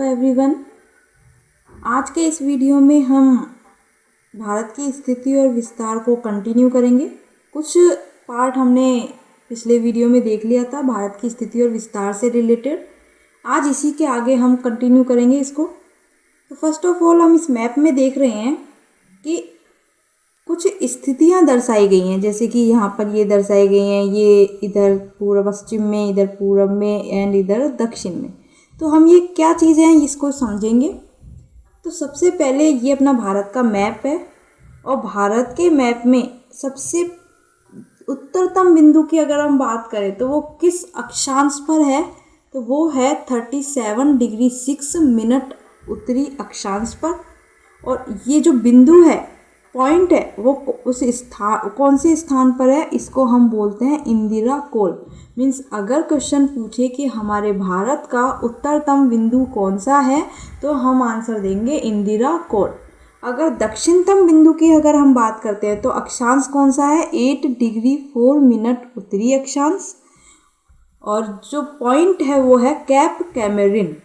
Hello everyone. आज के इस वीडियो में हम भारत की स्थिति और विस्तार को कंटिन्यू करेंगे। कुछ पार्ट हमने पिछले वीडियो में देख लिया था भारत की स्थिति और विस्तार से रिलेटेड। आज इसी के आगे हम कंटिन्यू करेंगे इसको। तो फर्स्ट ऑफ ऑल हम इस मैप में देख रहे हैं कि कुछ स्थितियां दर्शाई गई हैं, जैसे कि यहाँ पर ये दर्शाई गई हैं, ये इधर पूर्व पश्चिम में, इधर पूर्व में एंड इधर दक्षिण में। तो हम ये क्या चीज़ें हैं इसको समझेंगे। तो सबसे पहले ये अपना भारत का मैप है और भारत के मैप में सबसे उत्तरतम बिंदु की अगर हम बात करें तो वो किस अक्षांश पर है, तो वो है 37 डिग्री 6 मिनट उत्तरी अक्षांश पर। और ये जो बिंदु है, पॉइंट है, वो उस स्थान कौन से स्थान पर है, इसको हम बोलते हैं इंदिरा कोल। मीन्स अगर क्वेश्चन पूछे कि हमारे भारत का उत्तरतम बिंदु कौन सा है तो हम आंसर देंगे इंदिरा कोल। अगर दक्षिणतम बिंदु की अगर हम बात करते हैं तो अक्षांश कौन सा है, 8 डिग्री 4 मिनट उत्तरी अक्षांश। और जो पॉइंट है वो है कैप कैमरिन।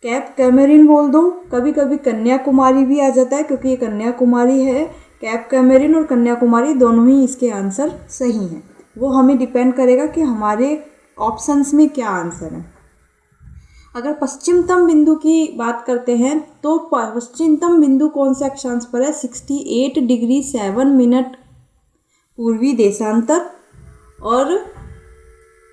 कैप कैमरिन बोल दो, कभी कभी कन्याकुमारी भी आ जाता है क्योंकि ये कन्याकुमारी है। कैप कैमरिन और कन्याकुमारी दोनों ही इसके आंसर सही हैं। वो हमें डिपेंड करेगा कि हमारे ऑप्शंस में क्या आंसर है। अगर पश्चिमतम बिंदु की बात करते हैं तो पश्चिमतम बिंदु कौन से अक्षांश पर है, 68 डिग्री 7 मिनट पूर्वी देशांतर। और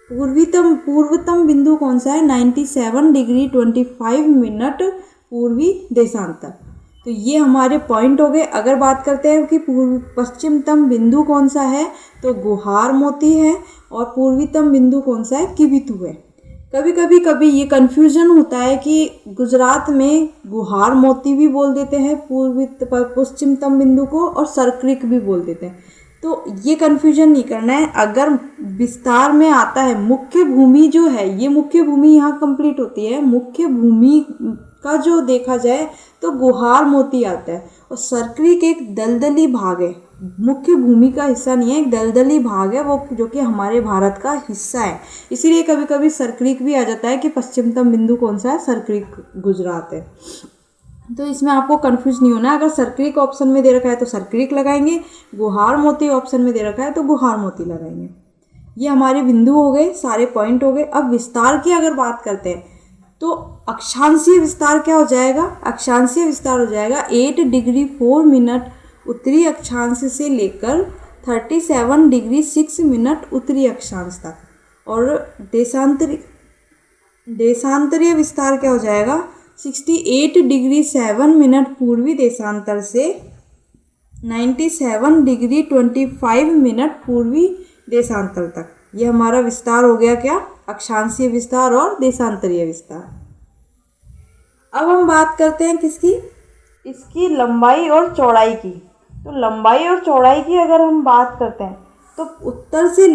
पूर्वतम बिंदु कौन सा है, 97 डिग्री 25 मिनट पूर्वी देशांतर। तो ये हमारे पॉइंट हो गए। अगर बात करते हैं कि पश्चिमतम बिंदु कौन सा है तो गुहार मोती है और पूर्वीतम बिंदु कौन सा है, किबिथु है। कभी ये कन्फ्यूजन होता है कि गुजरात में गुहार मोती भी बोल देते हैं पश्चिमतम बिंदु को, और सरक्रिक भी बोल देते हैं। तो ये कन्फ्यूजन नहीं करना है। अगर विस्तार में आता है, मुख्य भूमि जो है, ये मुख्य भूमि यहाँ कंप्लीट होती है। मुख्य भूमि का जो देखा जाए तो गुहार मोती आता है और सरक्रिक एक दलदली भाग है, मुख्य भूमि का हिस्सा नहीं है, एक दलदली भाग है वो, जो कि हमारे भारत का हिस्सा है। इसीलिए कभी कभी सरक्रिक भी आ जाता है कि पश्चिमतम बिंदु कौन सा है, सरक्रिक गुजरात है। तो इसमें आपको कंफ्यूज नहीं होना है। अगर सरक्रिक ऑप्शन में दे रखा है तो सरक्रिक लगाएंगे, गुहार मोती ऑप्शन में दे रखा है तो गुहार मोती लगाएंगे। ये हमारे बिंदु हो गए, सारे पॉइंट हो गए। अब विस्तार की अगर बात करते हैं तो अक्षांशीय विस्तार क्या हो जाएगा, अक्षांशीय विस्तार हो जाएगा 8 डिग्री 4 मिनट उत्तरी अक्षांश से लेकर 37 डिग्री 6 मिनट उत्तरी अक्षांश तक। और देशांतरीय विस्तार क्या हो जाएगा, 68 डिग्री 7 मिनट पूर्वी देशांतर से 97 डिग्री 25 मिनट पूर्वी देशांतर तक। ये हमारा विस्तार हो गया क्या, अक्षांशीय विस्तार और देशांतरीय विस्तार। अब हम बात करते हैं किसकी, इसकी लंबाई और चौड़ाई की। तो लंबाई और चौड़ाई की अगर हम बात करते हैं तो उत्तर से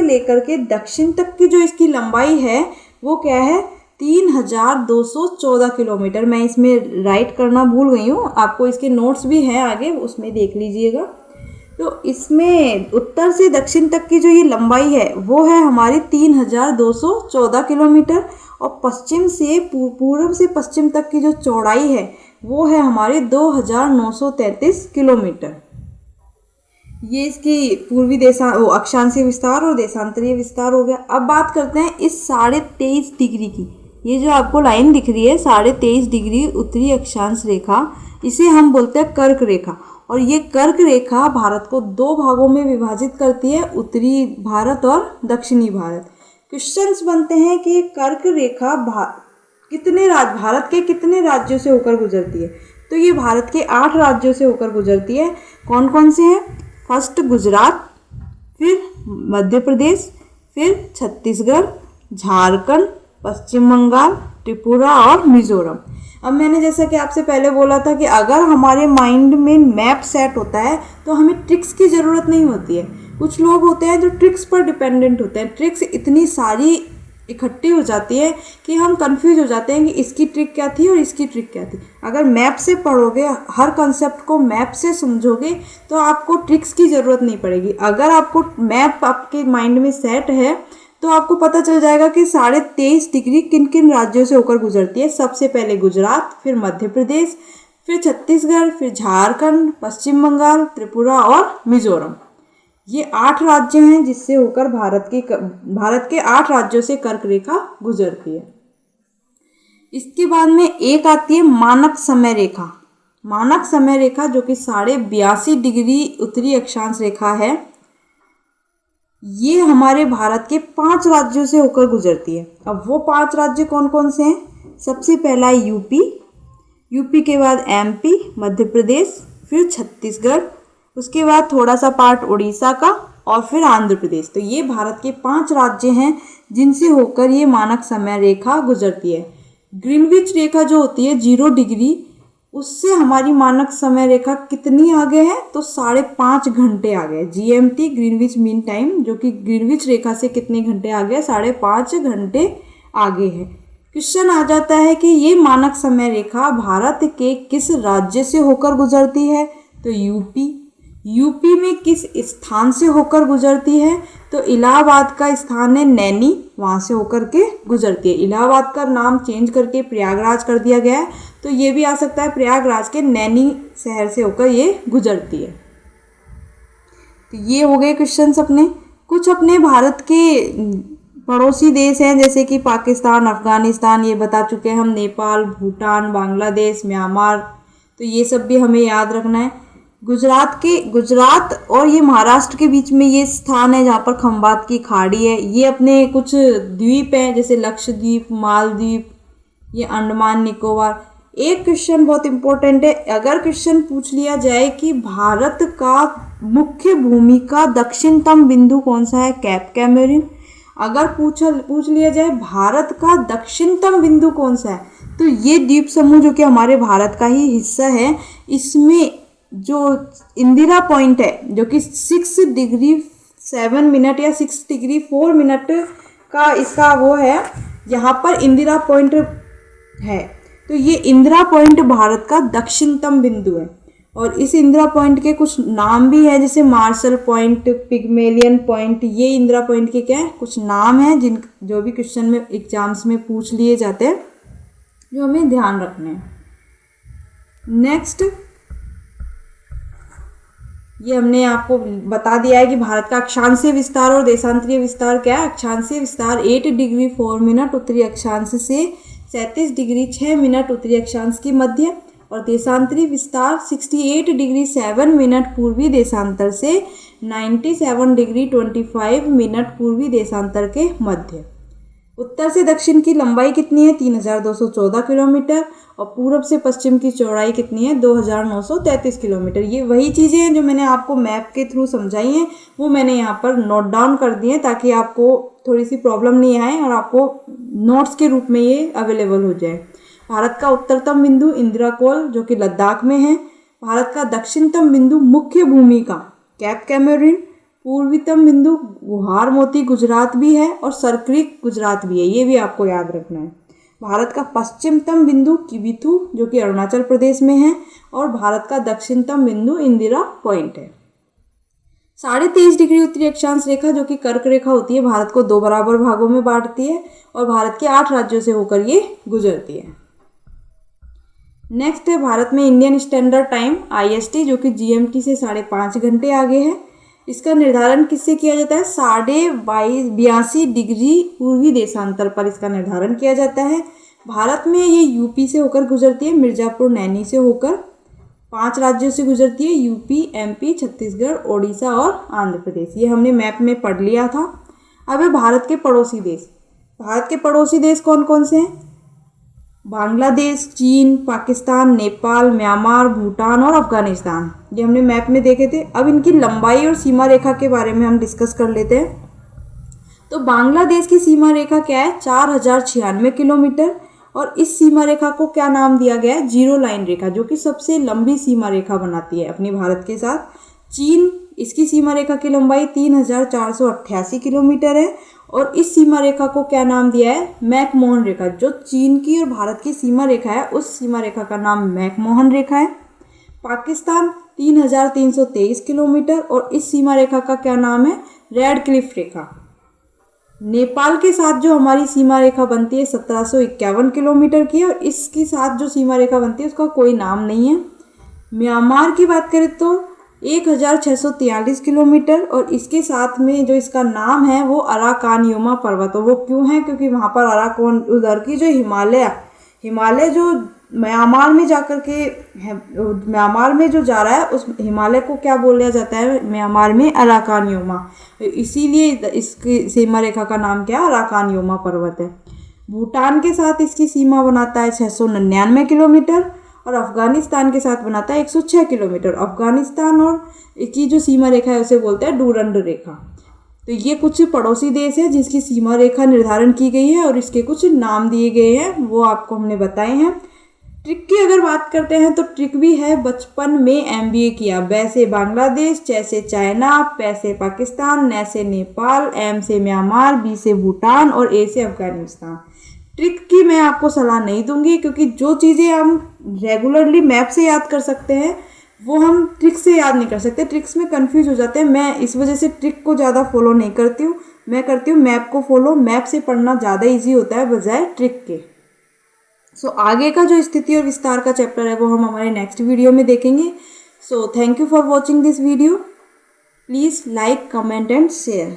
लेकर के दक्षिण तक की जो इसकी लंबाई है वो क्या है, 3214 किलोमीटर। मैं इसमें राइट करना भूल गई हूँ, आपको इसके नोट्स भी हैं आगे, उसमें देख लीजिएगा। तो इसमें उत्तर से दक्षिण तक की जो ये लंबाई है वो है हमारी 3214 किलोमीटर। और पश्चिम से पूर्व से पश्चिम तक की जो चौड़ाई है वो है हमारी 2933 किलोमीटर। ये इसकी पूर्वी अक्षांशीय विस्तार और देशांतरीय विस्तार हो गया। अब बात करते हैं इस 23.5 डिग्री की। ये जो आपको लाइन दिख रही है 23.5 डिग्री उत्तरी अक्षांश रेखा, इसे हम बोलते हैं कर्क रेखा। और ये कर्क रेखा भारत को 2 भागों में विभाजित करती है, उत्तरी भारत और दक्षिणी भारत। क्वेश्चंस बनते हैं कि कर्क रेखा भारत के कितने राज्यों से होकर गुजरती है। तो ये भारत के 8 राज्यों से होकर गुजरती है। कौन कौन से हैं, फर्स्ट गुजरात, फिर मध्य प्रदेश, फिर छत्तीसगढ़, झारखंड, पश्चिम बंगाल, त्रिपुरा और मिजोरम। अब मैंने जैसा कि आपसे पहले बोला था कि अगर हमारे माइंड में मैप सेट होता है तो हमें ट्रिक्स की ज़रूरत नहीं होती है। कुछ लोग होते हैं जो ट्रिक्स पर डिपेंडेंट होते हैं। ट्रिक्स इतनी सारी इकट्ठी हो जाती है कि हम कंफ्यूज हो जाते हैं कि इसकी ट्रिक क्या थी और इसकी ट्रिक क्या थी। अगर मैप से पढ़ोगे, हर कंसेप्ट को मैप से समझोगे तो आपको ट्रिक्स की ज़रूरत नहीं पड़ेगी। अगर आपको मैप आपके माइंड में सेट है तो तो आपको पता चल जाएगा कि 23.5 डिग्री किन किन राज्यों से होकर गुजरती है। सबसे पहले गुजरात, फिर मध्य प्रदेश, फिर छत्तीसगढ़, फिर झारखंड, पश्चिम बंगाल, त्रिपुरा और मिजोरम। ये 8 राज्य हैं जिससे होकर भारत के 8 राज्यों से कर्क रेखा गुजरती है। इसके बाद में एक आती है मानक समय रेखा। मानक समय रेखा जो कि 82.5 डिग्री उत्तरी अक्षांश रेखा है, ये हमारे भारत के 5 राज्यों से होकर गुजरती है। अब वो 5 राज्य कौन कौन से हैं? सबसे पहला है यूपी, यूपी के बाद एमपी, मध्य प्रदेश, फिर छत्तीसगढ़, उसके बाद थोड़ा सा पार्ट उड़ीसा का और फिर आंध्र प्रदेश। तो ये भारत के 5 राज्य हैं जिनसे होकर ये मानक समय रेखा गुजरती है। ग्रीनविच रेखा जो होती है 0 डिग्री, उससे हमारी मानक समय रेखा कितनी आगे है? तो 5.5 घंटे आगे है। GMT ग्रीनविच मीन टाइम जो कि ग्रीनविच रेखा से कितने घंटे आगे है? 5.5 घंटे आगे है। क्वेश्चन आ जाता है कि ये मानक समय रेखा भारत के किस राज्य से होकर गुजरती है? तो यूपी। यूपी में किस स्थान से होकर गुजरती है? तो इलाहाबाद का स्थान है नैनी, वहाँ से होकर के गुजरती है। इलाहाबाद का नाम चेंज करके प्रयागराज कर दिया गया है, तो ये भी आ सकता है प्रयागराज के नैनी शहर से होकर ये गुजरती है। तो ये हो गए क्वेश्चंस अपने। कुछ अपने भारत के पड़ोसी देश हैं जैसे कि पाकिस्तान, अफगानिस्तान, ये बता चुके हैं हम, नेपाल, भूटान, बांग्लादेश, म्यांमार, तो ये सब भी हमें याद रखना है। गुजरात और ये महाराष्ट्र के बीच में ये स्थान है जहाँ पर खंबात की खाड़ी है। ये अपने कुछ द्वीप हैं जैसे लक्षद्वीप, मालदीव, ये अंडमान निकोबार। एक क्वेश्चन बहुत इंपॉर्टेंट है, अगर क्वेश्चन पूछ लिया जाए कि भारत का मुख्य भूमि का दक्षिणतम बिंदु कौन सा है? Cape Cameroon. अगर पूछ लिया जाए भारत का दक्षिणतम बिंदु कौन सा है, तो ये द्वीप समूह जो कि हमारे भारत का ही हिस्सा है, इसमें जो इंदिरा पॉइंट है जो कि 6 डिग्री 7 मिनट या 6 डिग्री 4 मिनट का इसका वो है, यहाँ पर इंदिरा पॉइंट है। तो ये इंदिरा पॉइंट भारत का दक्षिणतम बिंदु है। और इस इंदिरा पॉइंट के कुछ नाम भी है जैसे मार्शल पॉइंट, पिग्मेलियन पॉइंट। ये इंदिरा पॉइंट के क्या है? कुछ नाम हैं जो भी क्वेश्चन में एग्जाम्स में पूछ लिए जाते हैं, जो हमें ध्यान रखने हैं। नेक्स्ट, ये हमने आपको बता दिया है कि भारत का अक्षांशीय विस्तार और देशांतरीय विस्तार क्या है। अक्षांशीय विस्तार 8 डिग्री 4 मिनट उत्तरी अक्षांश से 37 डिग्री 6 मिनट उत्तरी अक्षांश की मध्य, और देशांतरीय विस्तार 68 डिग्री 7 मिनट पूर्वी देशांतर से 97 डिग्री 25 मिनट पूर्वी देशांतर के मध्य। उत्तर से दक्षिण की लंबाई कितनी है? 3214 किलोमीटर, और पूर्व से पश्चिम की चौड़ाई कितनी है? 2933 किलोमीटर। ये वही चीज़ें हैं जो मैंने आपको मैप के थ्रू समझाई हैं, वो मैंने यहाँ पर नोट डाउन कर दिए ताकि आपको थोड़ी सी प्रॉब्लम नहीं आए और आपको नोट्स के रूप में ये अवेलेबल हो जाए। भारत का उत्तरतम बिंदु इंदिरा कोल जो कि लद्दाख में है। भारत का दक्षिणतम बिंदु मुख्य भूमि का कैप कैमरून। पूर्वीतम बिंदु गुहार मोती गुजरात भी है और सरक्रिक गुजरात भी है, ये भी आपको याद रखना है। भारत का पश्चिमतम बिंदु किबिथु जो कि अरुणाचल प्रदेश में है, और भारत का दक्षिणतम बिंदु इंदिरा पॉइंट है। 23.5 डिग्री उत्तरी अक्षांश रेखा जो कि कर्क रेखा होती है, भारत को 2 बराबर भागों में बांटती है और भारत के 8 राज्यों से होकर ये गुजरती है। नेक्स्ट है भारत में इंडियन स्टैंडर्ड टाइम IST जो कि GMT से 5.5 घंटे आगे है। इसका निर्धारण किससे किया जाता है? 82 डिग्री पूर्वी देशांतर पर इसका निर्धारण किया जाता है। भारत में ये यूपी से होकर गुजरती है, मिर्ज़ापुर नैनी से होकर 5 राज्यों से गुजरती है, यूपी, MP, छत्तीसगढ़, ओडिशा और आंध्र प्रदेश। ये हमने मैप में पढ़ लिया था। अब है भारत के पड़ोसी देश। भारत के पड़ोसी देश कौन कौन से हैं? बांग्लादेश, चीन, पाकिस्तान, नेपाल, म्यांमार, भूटान और अफगानिस्तान। ये हमने मैप में देखे थे। अब इनकी लंबाई और सीमा रेखा के बारे में हम डिस्कस कर लेते हैं। तो बांग्लादेश की सीमा रेखा क्या है? 4096 किलोमीटर, और इस सीमा रेखा को क्या नाम दिया गया है? जीरो लाइन रेखा, जो कि सबसे लंबी सीमा रेखा बनाती है अपने भारत के साथ। चीन, इसकी सीमा रेखा की लंबाई 3488 किलोमीटर है, और इस सीमा रेखा को क्या नाम दिया है? मैकमोहन रेखा। जो चीन की और भारत की सीमा रेखा है, उस सीमा रेखा का नाम मैकमोहन रेखा है। पाकिस्तान 3323 किलोमीटर, और इस सीमा रेखा का क्या नाम है? रेड क्लिफ रेखा। नेपाल के साथ जो हमारी सीमा रेखा बनती है 1751 किलोमीटर की है, और इसके साथ जो सीमा रेखा बनती है उसका कोई नाम नहीं है। म्यांमार की बात करें तो 1643 किलोमीटर, और इसके साथ में जो इसका नाम है वो अराकानयुमा पर्वत है। वो क्यों है? क्योंकि वहाँ पर अराकोन उधर की जो हिमालय जो म्यांमार में जाकर के म्यांमार में जो जा रहा है उस हिमालय को क्या बोला जाता है म्यांमार में? अराकानयुमा। इसीलिए इसकी सीमा रेखा का नाम क्या है? अराकानयुमा पर्वत है। भूटान के साथ इसकी सीमा बनाता है 699 किलोमीटर, और अफगानिस्तान के साथ बनाता है 106 किलोमीटर। अफगानिस्तान और की जो सीमा रेखा है उसे बोलते हैं डूरंड रेखा। तो ये कुछ पड़ोसी देश है जिसकी सीमा रेखा निर्धारण की गई है और इसके कुछ नाम दिए गए हैं, वो आपको हमने बताए हैं। ट्रिक की अगर बात करते हैं तो ट्रिक भी है बचपन में MBA किया। ब से बांग्लादेश, च से चाइना, प से पाकिस्तान, न से नेपाल, M से म्यांमार, B से भूटान और A से अफगानिस्तान। ट्रिक की मैं आपको सलाह नहीं दूंगी, क्योंकि जो चीज़ें हम रेगुलरली मैप से याद कर सकते हैं वो हम ट्रिक से याद नहीं कर सकते। ट्रिक्स में कंफ्यूज हो जाते हैं। मैं इस वजह से ट्रिक को ज़्यादा फॉलो नहीं करती हूँ। मैं करती हूँ मैप को फॉलो। मैप से पढ़ना ज़्यादा ईजी होता है बजाय ट्रिक के। सो आगे का जो स्थिति और विस्तार का चैप्टर है वो हम हमारे नेक्स्ट वीडियो में देखेंगे। So thank you for watching this video. Please like, comment and share.